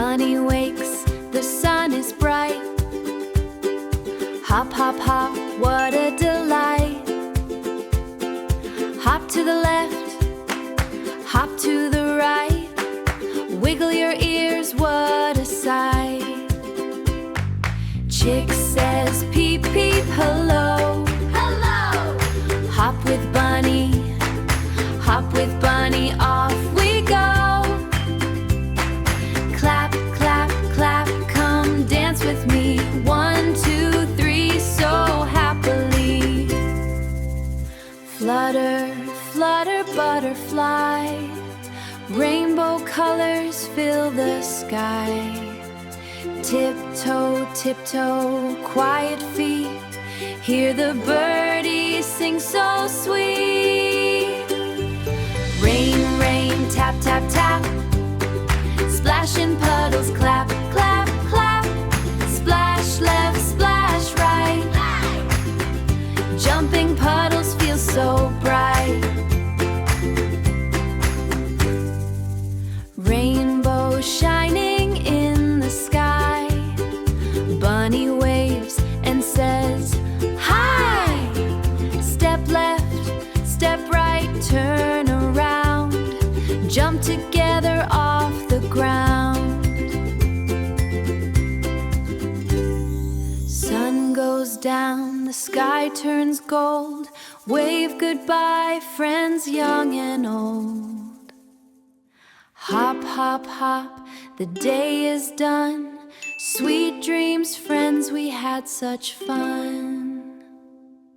Bunny wakes, the sun is bright. Hop, hop, hop, what a delight. Hop to the left, hop to the right. Wiggle your ears, what a sight. Chick says peep, peep, hello. Hello! Hop with Bunny, hop with Bunny, off we go. Clap, clap, clap, come dance with me. 1, 2, 3, so happily. Flutter, flutter, butterfly. Rainbow colors fill the sky. Tiptoe, tiptoe, quiet feet. Hear the birdies sing so sweet. Rain, rain, tap, tap, tap. Splash in puddles, clap, clap, clap. Splash left, splash right. Jumping puddles feel so bright. Rainbow shining in the sky. Bunny waves and says, hi! Step left, step right, turn around. Jump together off the ground. Sun goes down, the sky turns gold. Wave goodbye, friends young and old. Hop, hop, hop, the day is done. Sweet dreams, friends, we had such fun.